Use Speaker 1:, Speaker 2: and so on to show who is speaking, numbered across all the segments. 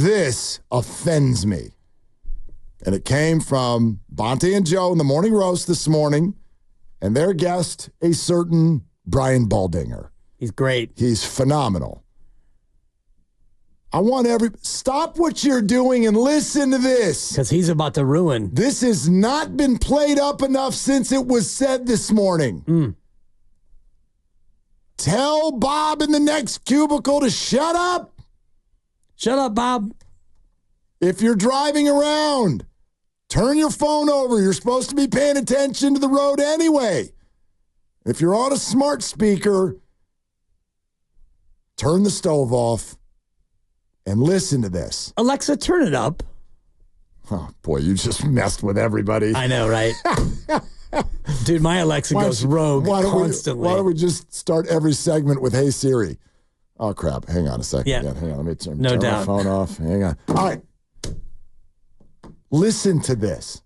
Speaker 1: This offends me. And it came from Bonte and Joe in the morning roast this morning, and their guest, a certain Brian Baldinger.
Speaker 2: He's great.
Speaker 1: He's phenomenal. I want stop what you're doing and listen to this.
Speaker 2: Because he's about to ruin.
Speaker 1: This has not been played up enough since it was said this morning. Tell Bob in the next cubicle to shut up.
Speaker 2: Shut up, Bob.
Speaker 1: If you're driving around, turn your phone over. You're supposed to be paying attention to the road anyway. If you're on a smart speaker, turn the stove off and listen to this.
Speaker 2: Alexa, turn it up.
Speaker 1: Oh, boy, you just messed with everybody.
Speaker 2: I know, right? Dude, my Alexa goes rogue constantly.
Speaker 1: Why don't we just start every segment with Hey Siri? Oh, crap. Hang on a second.
Speaker 2: Yeah.
Speaker 1: Hang on. Let me turn
Speaker 2: my
Speaker 1: phone off. Hang on. All right. Listen to this.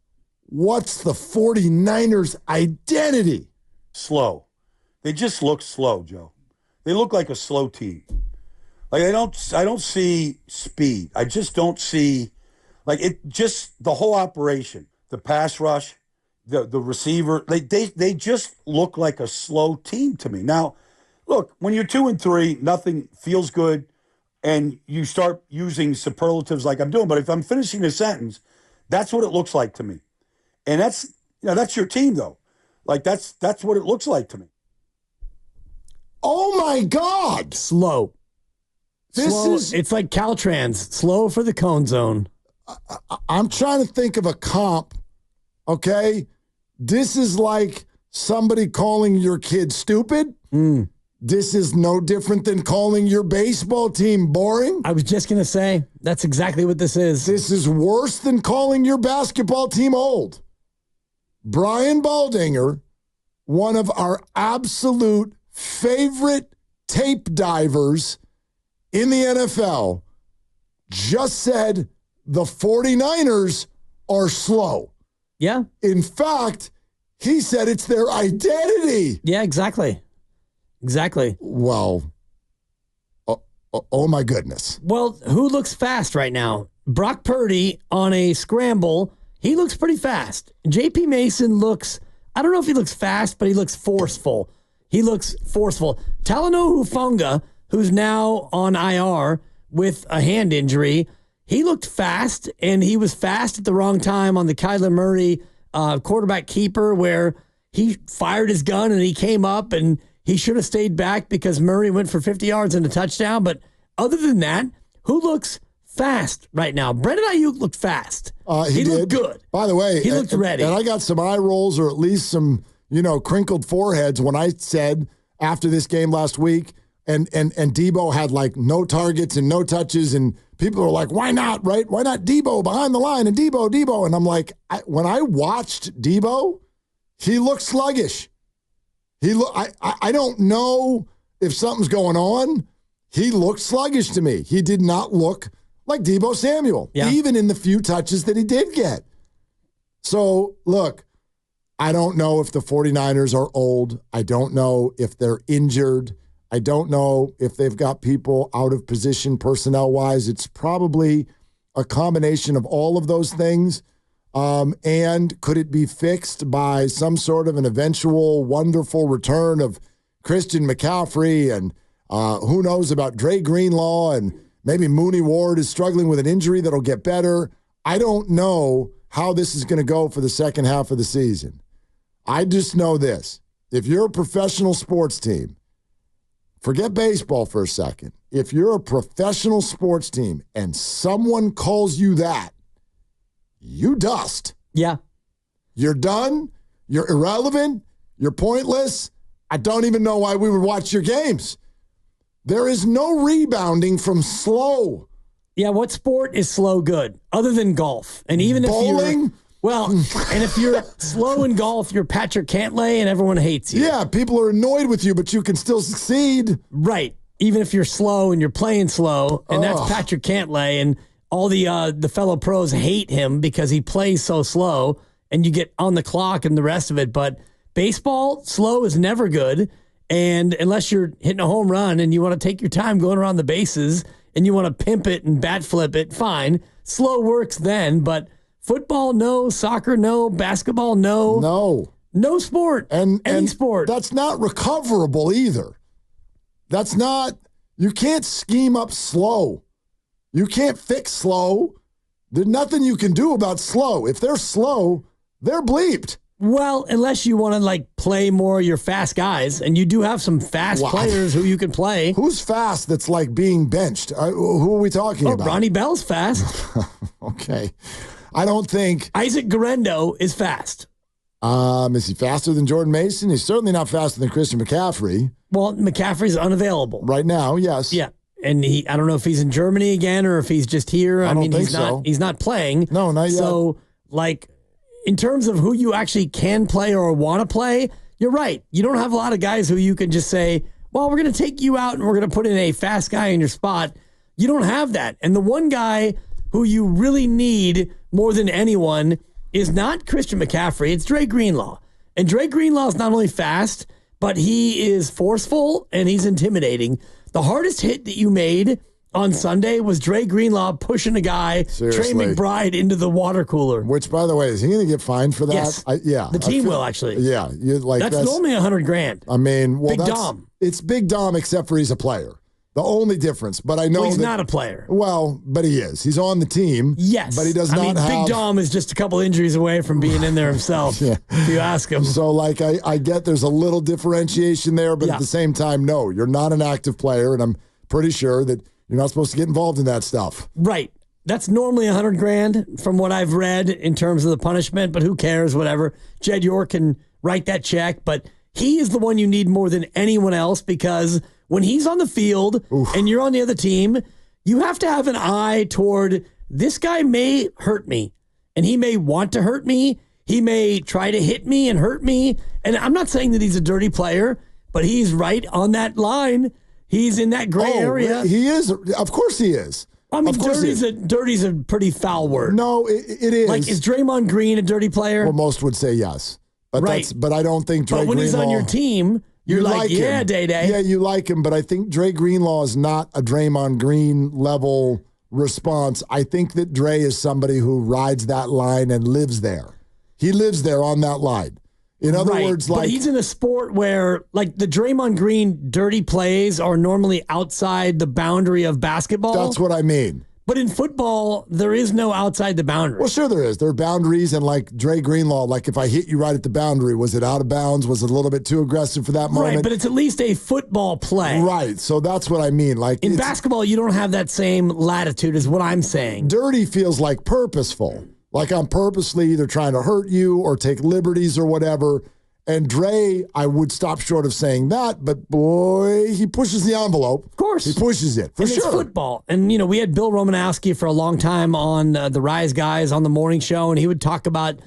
Speaker 1: What's the 49ers' identity?
Speaker 3: Slow. They just look slow, Joe. They look like a slow team. Like I don't see speed. I just don't see the whole operation, the pass rush, the receiver, they just look like a slow team to me. Now, look, when you're 2-3, nothing feels good, and you start using superlatives like I'm doing. But if I'm finishing a sentence, that's what it looks like to me. And that's your team, though. Like that's what it looks like to me.
Speaker 1: Oh my God!
Speaker 2: Slow. It's like Caltrans. Slow for the cone zone.
Speaker 1: I'm trying to think of a comp. Okay, this is like somebody calling your kid stupid. This is no different than calling your baseball team boring.
Speaker 2: I was just going to say, that's exactly what this is.
Speaker 1: This is worse than calling your basketball team old. Brian Baldinger, one of our absolute favorite tape divers in the NFL, just said the 49ers are slow.
Speaker 2: Yeah.
Speaker 1: In fact, he said it's their identity.
Speaker 2: Yeah, exactly. Exactly.
Speaker 1: Well, oh my goodness.
Speaker 2: Well, who looks fast right now? Brock Purdy on a scramble. He looks pretty fast. J.P. Mason looks, I don't know if he looks fast, but he looks forceful. Talanoa Hufanga, who's now on IR with a hand injury, he looked fast, and he was fast at the wrong time on the Kyler Murray quarterback keeper where he fired his gun and he came up and he should have stayed back because Murray went for 50 yards and a touchdown. But other than that, who looks fast right now? Brandon Ayuk looked fast. He looked good.
Speaker 1: By the way,
Speaker 2: he looked ready.
Speaker 1: And I got some eye rolls or at least some, crinkled foreheads when I said after this game last week, and Debo had like no targets and no touches, and people are like, why not, right? Why not Debo behind the line and Debo? And I'm like, when I watched Debo, he looked sluggish. I don't know if something's going on. He looked sluggish to me. He did not look like Debo Samuel, even in the few touches that he did get. So, look, I don't know if the 49ers are old. I don't know if they're injured. I don't know if they've got people out of position personnel-wise. It's probably a combination of all of those things. And could it be fixed by some sort of an eventual wonderful return of Christian McCaffrey and who knows about Dre Greenlaw, and maybe Mooney Ward is struggling with an injury that'll get better. I don't know how this is going to go for the second half of the season. I just know this. If you're a professional sports team, forget baseball for a second. If you're a professional sports team and someone calls you that, you dust.
Speaker 2: Yeah.
Speaker 1: You're done. You're irrelevant. You're pointless. I don't even know why we would watch your games. There is no rebounding from slow.
Speaker 2: Yeah, what sport is slow good other than golf? And even
Speaker 1: bowling?
Speaker 2: And if you're slow in golf, you're Patrick Cantlay and everyone hates you.
Speaker 1: Yeah, people are annoyed with you, but you can still succeed.
Speaker 2: Right. Even if you're slow and you're playing slow, and that's Patrick Cantlay, and all the fellow pros hate him because he plays so slow, and you get on the clock and the rest of it. But baseball, slow is never good. And unless you're hitting a home run and you want to take your time going around the bases and you want to pimp it and bat flip it, fine. Slow works then, but football, no. Soccer, no. Basketball, no. No sport. Any sport.
Speaker 1: That's not recoverable either. That's not, you can't scheme up slow. You can't fix slow. There's nothing you can do about slow. If they're slow, they're bleeped.
Speaker 2: Well, unless you want to play more of your fast guys, and you do have some fast players who you can play.
Speaker 1: Who's fast that's being benched? Who are we talking about?
Speaker 2: Ronnie Bell's fast.
Speaker 1: Okay. I don't think
Speaker 2: Isaac Guerrero is fast.
Speaker 1: Is he faster than Jordan Mason? He's certainly not faster than Christian McCaffrey.
Speaker 2: Well, McCaffrey's unavailable.
Speaker 1: Right now, yes.
Speaker 2: Yeah. And I don't know if he's in Germany again or if he's just here.
Speaker 1: I don't think so.
Speaker 2: He's not playing.
Speaker 1: No, not yet.
Speaker 2: So, in terms of who you actually can play or want to play, you're right. You don't have a lot of guys who you can just say, well, we're going to take you out and we're going to put in a fast guy in your spot. You don't have that. And the one guy who you really need more than anyone is not Christian McCaffrey. It's Dre Greenlaw. And Dre Greenlaw is not only fast, but he is forceful and he's intimidating. The hardest hit that you made on Sunday was Dre Greenlaw pushing a guy,
Speaker 1: Seriously.
Speaker 2: Trey McBride, into the water cooler.
Speaker 1: Which, by the way, is he going to get fined for that?
Speaker 2: Yes.
Speaker 1: Yeah.
Speaker 2: The team will, actually.
Speaker 1: Yeah.
Speaker 2: That's normally $100,000.
Speaker 1: I mean,
Speaker 2: Big Dom.
Speaker 1: It's Big Dom, except for he's a player. The only difference. But I know
Speaker 2: he's not a player.
Speaker 1: Well, but he is. He's on the team.
Speaker 2: Yes.
Speaker 1: But he does not have.
Speaker 2: Big Dom is just a couple injuries away from being in there himself, if you ask him.
Speaker 1: So, I get there's a little differentiation there, but at the same time, no, you're not an active player, and I'm pretty sure that you're not supposed to get involved in that stuff.
Speaker 2: Right. That's normally $100,000 from what I've read in terms of the punishment, but who cares, whatever. Jed York can write that check, but he is the one you need more than anyone else because when he's on the field and you're on the other team, you have to have an eye toward this guy may hurt me, and he may want to hurt me. He may try to hit me and hurt me. And I'm not saying that he's a dirty player, but he's right on that line. He's in that gray area.
Speaker 1: He is. Of course he is.
Speaker 2: I mean, dirty's a pretty foul word.
Speaker 1: No, it is.
Speaker 2: Is Draymond Green a dirty player?
Speaker 1: Well, most would say yes. But but I don't think Dre Greenlaw.
Speaker 2: But when he's on your team, you're like yeah,
Speaker 1: him.
Speaker 2: Day-Day.
Speaker 1: Yeah, you like him, but I think Dre Greenlaw is not a Draymond Green level response. I think that Dre is somebody who rides that line and lives there. He lives there on that line. In other words,
Speaker 2: but he's in a sport where, the Draymond Green dirty plays are normally outside the boundary of basketball.
Speaker 1: That's what I mean.
Speaker 2: But in football, there is no outside the boundary.
Speaker 1: Well, sure there is. There are boundaries, and Dre Greenlaw, if I hit you right at the boundary, was it out of bounds? Was it a little bit too aggressive for that moment?
Speaker 2: Right, but it's at least a football play.
Speaker 1: Right, so that's what I mean.
Speaker 2: In basketball, you don't have that same latitude is what I'm saying.
Speaker 1: Dirty feels like purposeful. I'm purposely either trying to hurt you or take liberties or whatever. And Dre, I would stop short of saying that, but boy, he pushes the envelope.
Speaker 2: Of course.
Speaker 1: He pushes it, for sure.
Speaker 2: It's football. And, we had Bill Romanowski for a long time on the Rise Guys on the morning show, and he would talk about,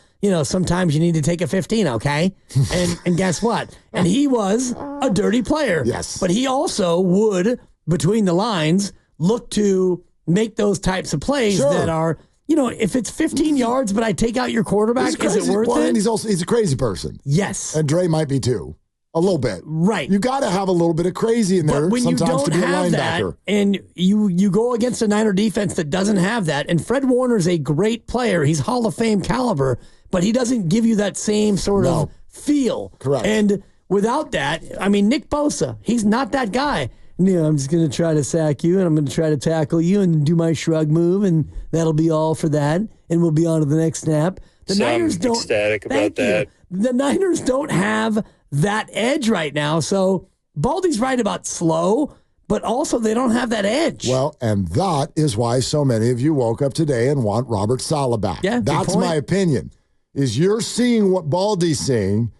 Speaker 2: sometimes you need to take a 15, okay? And guess what? And he was a dirty player.
Speaker 1: Yes.
Speaker 2: But he also would, between the lines, look to make those types of plays that are... if it's 15 yards, but I take out your quarterback, is it worth it?
Speaker 1: And he's a crazy person.
Speaker 2: Yes.
Speaker 1: And Dre might be too. A little bit.
Speaker 2: Right.
Speaker 1: You got to have a little bit of crazy in there
Speaker 2: but when
Speaker 1: sometimes
Speaker 2: you don't
Speaker 1: to be a
Speaker 2: have
Speaker 1: linebacker.
Speaker 2: That, and you go against a Niner defense that doesn't have that, and Fred Warner's a great player. He's Hall of Fame caliber, but he doesn't give you that same sort of feel.
Speaker 1: Correct.
Speaker 2: And without that, Nick Bosa, he's not that guy. I'm just going to try to sack you, and I'm going to try to tackle you and do my shrug move, and that'll be all for that, and we'll be on to the next snap. The Niners don't.
Speaker 4: Ecstatic about that.
Speaker 2: The Niners don't have that edge right now, so Baldy's right about slow, but also they don't have that edge.
Speaker 1: Well, and that is why so many of you woke up today and want Robert Saleh back.
Speaker 2: Yeah,
Speaker 1: that's my opinion, is you're seeing what Baldy's seeing,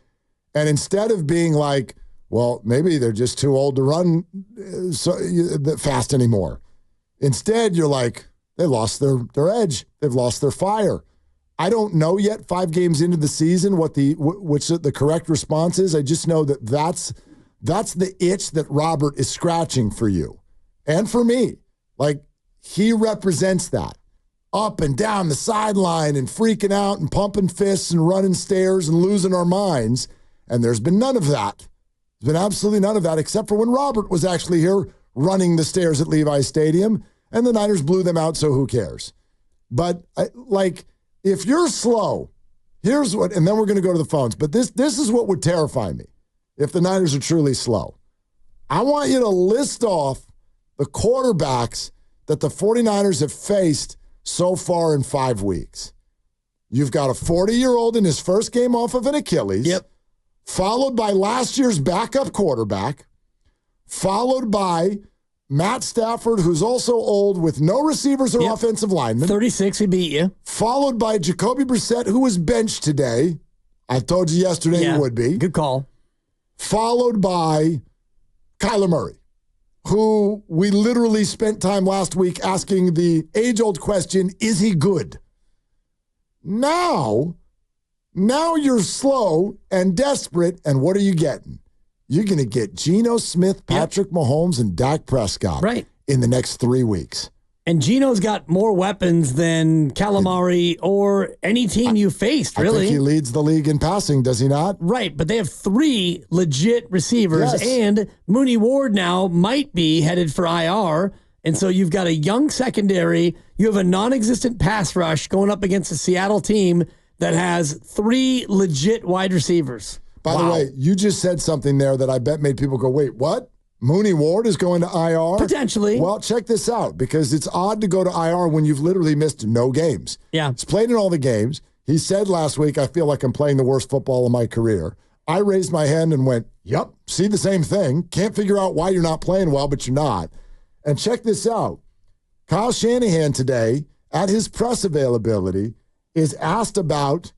Speaker 1: and instead of being well, maybe they're just too old to run fast anymore. Instead, you're they lost their edge. They've lost their fire. I don't know yet, 5 games into the season, which the correct response is. I just know that's the itch that Robert is scratching for you and for me. He represents that. Up and down the sideline and freaking out and pumping fists and running stairs and losing our minds. And there's been none of that. There's been absolutely none of that, except for when Robert was actually here running the stairs at Levi Stadium. And the Niners blew them out, so who cares? But, if you're slow, here's what, and then we're going to go to the phones, but this is what would terrify me if the Niners are truly slow. I want you to list off the quarterbacks that the 49ers have faced so far in 5 weeks. You've got a 40-year-old in his first game off of an Achilles, followed by last year's backup quarterback, followed by Matt Stafford, who's also old with no receivers or offensive linemen.
Speaker 2: 36, he beat you.
Speaker 1: Followed by Jacoby Brissett, who was benched today. I told you yesterday he would be.
Speaker 2: Good call.
Speaker 1: Followed by Kyler Murray, who we literally spent time last week asking the age-old question, is he good? Now you're slow and desperate, and what are you getting? You're going to get Geno Smith, Patrick Mahomes, and Dak Prescott in the next 3 weeks. And
Speaker 2: Geno's got more weapons than Calamari or any team you faced, really.
Speaker 1: I think he leads the league in passing, does he not?
Speaker 2: Right, but they have 3 legit receivers, and Mooney Ward now might be headed for IR, and so you've got a young secondary. You have a non-existent pass rush going up against a Seattle team that has 3 legit wide receivers.
Speaker 1: By the way, you just said something there that I bet made people go, wait, what? Mooney Ward is going to IR?
Speaker 2: Potentially.
Speaker 1: Well, check this out, because it's odd to go to IR when you've literally missed no games.
Speaker 2: Yeah.
Speaker 1: He's played in all the games. He said last week, I feel like I'm playing the worst football of my career. I raised my hand and went, yep, see the same thing. Can't figure out why you're not playing well, but you're not. And check this out. Kyle Shanahan today, at his press availability, is asked about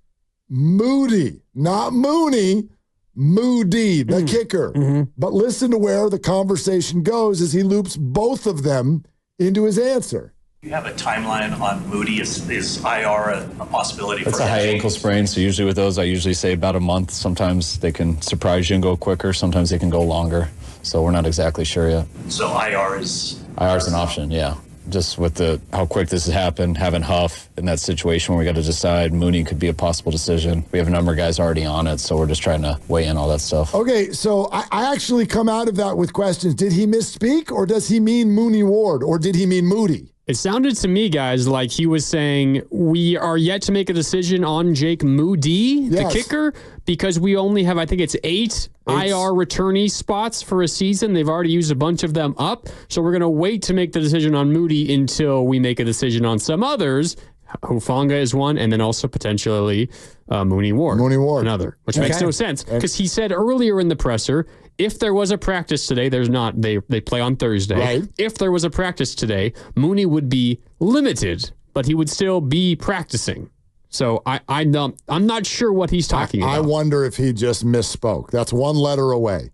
Speaker 1: Moody, not Mooney, Moody, the kicker. But listen to where the conversation goes as he loops both of them into his answer.
Speaker 4: You have a timeline on Moody. Is IR a possibility?
Speaker 5: It's a high ankle sprain, so usually with those, I usually say about a month. Sometimes they can surprise you and go quicker. Sometimes they can go longer. So we're not exactly sure yet.
Speaker 4: So IR is
Speaker 5: an option, yeah. Just with how quick this has happened, having Huff in that situation where we got to decide, Mooney could be a possible decision. We have a number of guys already on it, so we're just trying to weigh in all that stuff.
Speaker 1: Okay, so I actually come out of that with questions. Did he misspeak, or does he mean Mooney Ward, or did he mean Moody?
Speaker 6: It sounded to me, guys, like he was saying we are yet to make a decision on Jake Moody, the kicker, because we only have, I think it's 8 IR returnee spots for a season. They've already used a bunch of them up. So we're going to wait to make the decision on Moody until we make a decision on some others. Hufanga is one, and then also potentially Mooney Ward. Another, which makes no sense because he said earlier in the presser, if there was a practice today, there's not. They play on Thursday.
Speaker 1: Right.
Speaker 6: If there was a practice today, Mooney would be limited, but he would still be practicing. So I'm not sure what he's talking about.
Speaker 1: I wonder if he just misspoke. That's one letter away.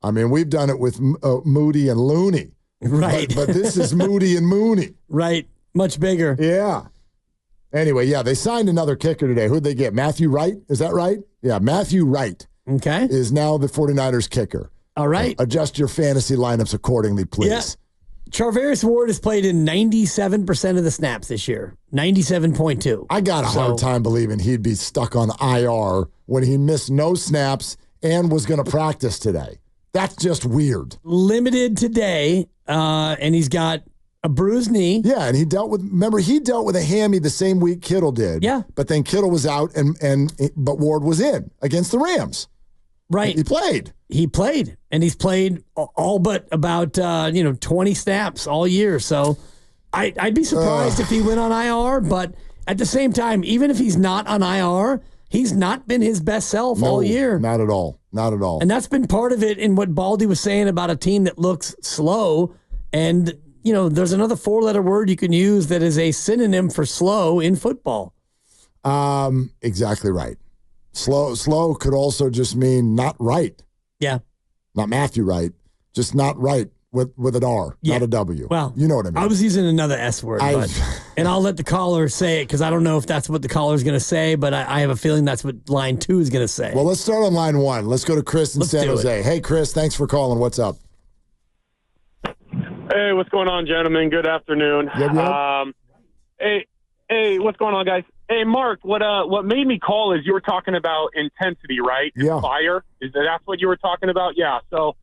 Speaker 1: I mean, we've done it with Moody and Looney.
Speaker 2: Right.
Speaker 1: But this is Moody and Mooney.
Speaker 2: Right. Much bigger.
Speaker 1: Yeah. Anyway, they signed another kicker today. Who'd they get? Matthew Wright? Is that right? Yeah, Matthew Wright.
Speaker 2: Okay.
Speaker 1: Is now the 49ers kicker.
Speaker 2: All right.
Speaker 1: Adjust your fantasy lineups accordingly, please.
Speaker 2: Yeah. Charvarius Ward has played in 97% of the snaps this year. 97.2.
Speaker 1: I got a hard time believing he'd be stuck on IR when he missed no snaps and was going to practice today. That's just weird.
Speaker 2: Limited today, and he's got a bruised knee.
Speaker 1: Yeah, and he dealt with a hammy the same week Kittle did.
Speaker 2: Yeah.
Speaker 1: But then Kittle was out but Ward was in against the Rams.
Speaker 2: Right.
Speaker 1: He played.
Speaker 2: And he's played all but about 20 snaps all year. So I'd be surprised if he went on IR, but at the same time, even if he's not on IR, he's not been his best self all year.
Speaker 1: Not at all. Not at all.
Speaker 2: And that's been part of it in what Baldy was saying about a team that looks slow. And, there's another 4-letter word you can use that is a synonym for slow in football.
Speaker 1: Exactly right. Slow could also just mean not right.
Speaker 2: Yeah.
Speaker 1: Not Matthew Wright, just not right with an R, not a W.
Speaker 2: Well,
Speaker 1: you know what I mean.
Speaker 2: I was using another S word, and I'll let the caller say it because I don't know if that's what the caller is going to say, but I have a feeling that's what line 2 is going to say.
Speaker 1: Well, let's start on line 1. Let's go to Chris in San Jose. Hey, Chris, thanks for calling. What's up?
Speaker 7: Hey, what's going on, gentlemen? Good afternoon.
Speaker 1: Yep.
Speaker 7: Hey, what's going on, guys? Hey, Mark, what made me call is you were talking about intensity, right?
Speaker 1: Yeah.
Speaker 7: Fire. That's what you were talking about? Yeah. So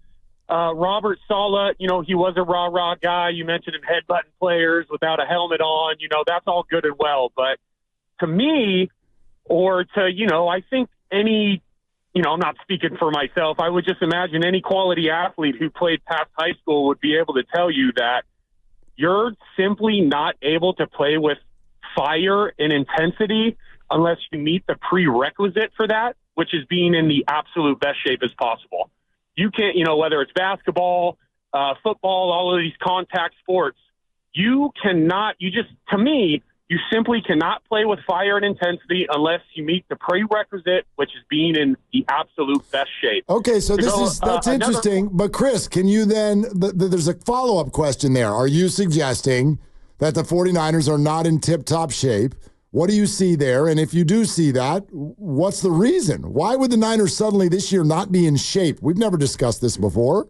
Speaker 7: Robert Saleh, he was a rah-rah guy. You mentioned him headbutting players without a helmet on. That's all good and well. But to me, or to, I think any, I'm not speaking for myself. I would just imagine any quality athlete who played past high school would be able to tell you that you're simply not able to play with fire and intensity unless you meet the prerequisite for that, which is being in the absolute best shape as possible. You can't, whether it's basketball, football, all of these contact sports, you simply cannot play with fire and intensity unless you meet the prerequisite, which is being in the absolute best shape.
Speaker 1: Okay, so that's interesting. But Chris, can you then, there's a follow-up question there. Are you suggesting that the 49ers are not in tip-top shape? What do you see there? And if you do see that, what's the reason? Why would the Niners suddenly this year not be in shape? We've never discussed this before.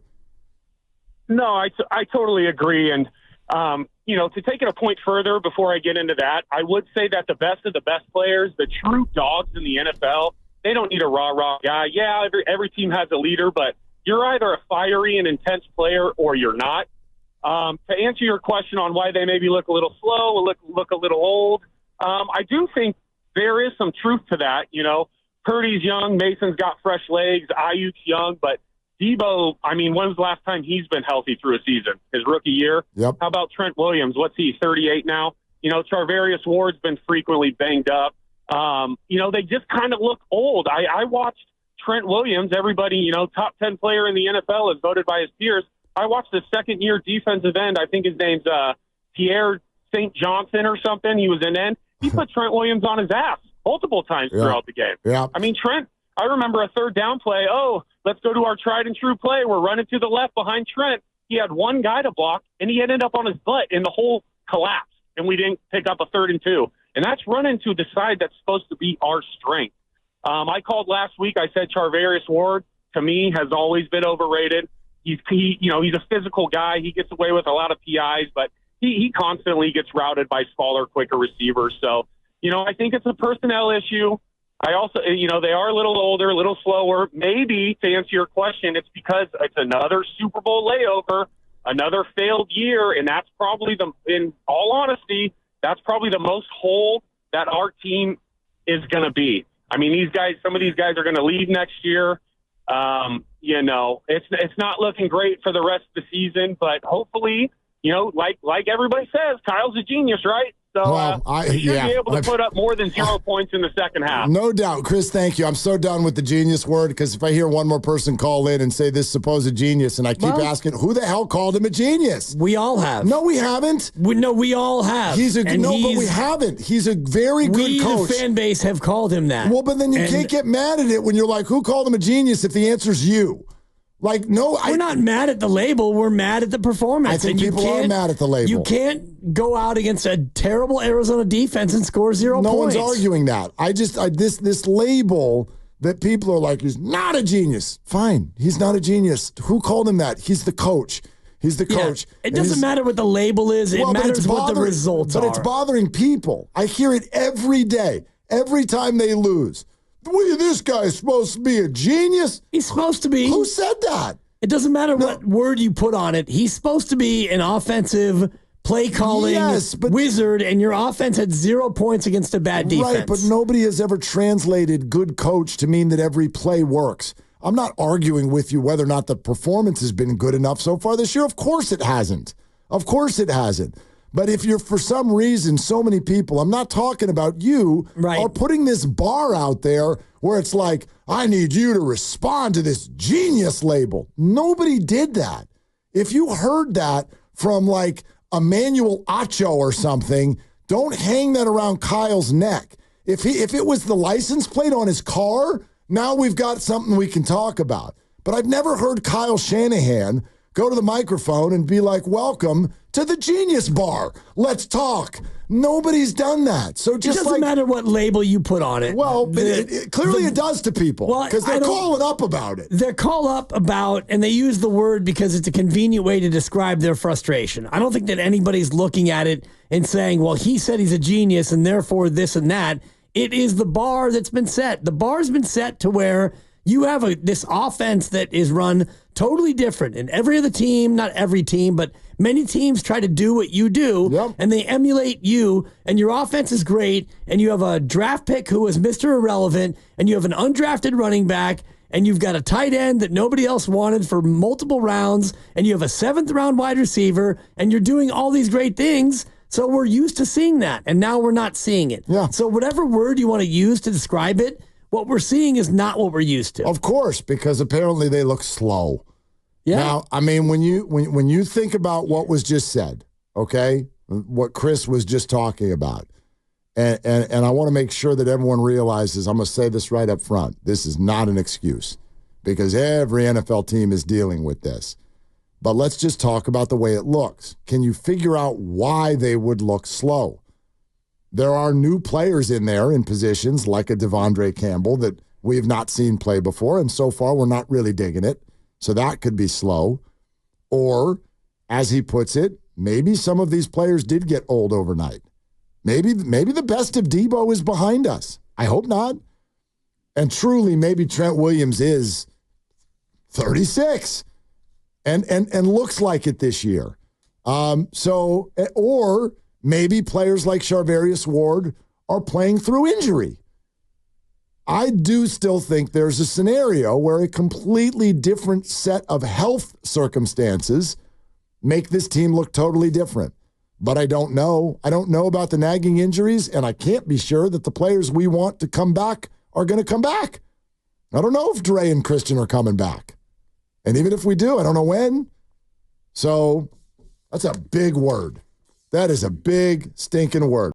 Speaker 7: No, I totally agree. And, to take it a point further before I get into that, I would say that the best of the best players, the true dogs in the NFL, they don't need a rah-rah guy. Yeah, every team has a leader, but you're either a fiery and intense player or you're not. To answer your question on why they maybe look a little slow, look a little old, I do think there is some truth to that. Purdy's young, Mason's got fresh legs, Ayuk's young, but Debo, when was the last time he's been healthy through a season? His rookie year?
Speaker 1: Yep.
Speaker 7: How about Trent Williams? What's he, 38 now? Charvarius Ward's been frequently banged up. They just kind of look old. I watched Trent Williams, everybody, top 10 player in the NFL as voted by his peers. I watched the second-year defensive end. I think his name's Pierre St. Johnson or something. He was an end. He put Trent Williams on his ass multiple times throughout the game.
Speaker 1: Yeah.
Speaker 7: Trent, I remember a third down play. Oh, let's go to our tried and true play. We're running to the left behind Trent. He had one guy to block, and he ended up on his butt, and the whole collapsed, and we didn't pick up a 3rd and 2. And that's running to the side that's supposed to be our strength. I called last week. I said Charvarius Ward, to me, has always been overrated. He's a physical guy. He gets away with a lot of PIs, but he constantly gets routed by smaller, quicker receivers. So, I think it's a personnel issue. I also, they are a little older, a little slower. Maybe, to answer your question, it's because it's another Super Bowl layover, another failed year, and that's probably in all honesty, that's probably the most whole that our team is going to be. Some of these guys are going to leave next year. It's not looking great for the rest of the season, but hopefully, like everybody says, Kyle's a genius, right? So he should be able to put up more than 0 points in the second half.
Speaker 1: No doubt. Chris, thank you. I'm so done with the genius word because if I hear one more person call in and say this supposed genius and I keep asking, who the hell called him a genius?
Speaker 2: We all have.
Speaker 1: No, we haven't.
Speaker 2: We all have.
Speaker 1: But we haven't. He's a very good coach.
Speaker 2: The fan base have called him that.
Speaker 1: Well, but then you can't get mad at it when you're like, who called him a genius if the answer's you? We're
Speaker 2: not mad at the label. We're mad at the performance.
Speaker 1: I think people are mad at the label.
Speaker 2: You can't go out against a terrible Arizona defense and score 0 points.
Speaker 1: No one's arguing that. This label that people are like, he's not a genius. Fine, he's not a genius. Who called him that? He's the coach. He's the coach.
Speaker 2: It doesn't matter what the label is. It matters what the results are.
Speaker 1: But it's bothering people. I hear it every day, every time they lose. This guy's supposed to be a genius.
Speaker 2: He's supposed to be.
Speaker 1: Who said that?
Speaker 2: It doesn't matter what word you put on it. He's supposed to be an offensive play calling wizard, and your offense had 0 points against a bad defense.
Speaker 1: Right, but nobody has ever translated good coach to mean that every play works. I'm not arguing with you whether or not the performance has been good enough so far this year. Of course it hasn't. Of course it hasn't. But if you're, for some reason, so many people, I'm not talking about you, are putting this bar out there where it's like, I need you to respond to this genius label. Nobody did that. If you heard that from like Emmanuel Acho or something, don't hang that around Kyle's neck. If it was the license plate on his car, now we've got something we can talk about. But I've never heard Kyle Shanahan go to the microphone and be like, welcome to the Genius Bar. Let's talk. Nobody's done that. So
Speaker 2: it doesn't matter what label you put on it.
Speaker 1: Well, clearly it does to people because they're calling up about it.
Speaker 2: They're called up about, and they use the word because it's a convenient way to describe their frustration. I don't think that anybody's looking at it and saying, well, he said he's a genius and therefore this and that. It is the bar that's been set. The bar's been set to where You have this offense that is run totally different. And every other team, not every team, but many teams try to do what you do, and they emulate you, and your offense is great, and you have a draft pick who is Mr. Irrelevant, and you have an undrafted running back, and you've got a tight end that nobody else wanted for multiple rounds, and you have a 7th-round wide receiver, and you're doing all these great things. So we're used to seeing that, and now we're not seeing it.
Speaker 1: Yeah.
Speaker 2: So whatever word you want to use to describe it, what we're seeing is not what we're used to.
Speaker 1: Of course, because apparently they look slow.
Speaker 2: Yeah.
Speaker 1: Now, I mean, when you think about what was just said, okay, what Chris was just talking about, and I want to make sure that everyone realizes, I'm going to say this right up front, this is not an excuse, because every NFL team is dealing with this. But let's just talk about the way it looks. Can you figure out why they would look slow? There are new players in there in positions like a Devondre Campbell that we have not seen play before, and so far we're not really digging it. So that could be slow. Or, as he puts it, maybe some of these players did get old overnight. Maybe the best of Debo is behind us. I hope not. And truly, maybe Trent Williams is 36 and looks like it this year. Or maybe players like Charvarius Ward are playing through injury. I do still think there's a scenario where a completely different set of health circumstances make this team look totally different. But I don't know. I don't know about the nagging injuries, and I can't be sure that the players we want to come back are going to come back. I don't know if Dre and Christian are coming back. And even if we do, I don't know when. So that's a big word. That is a big, stinking word.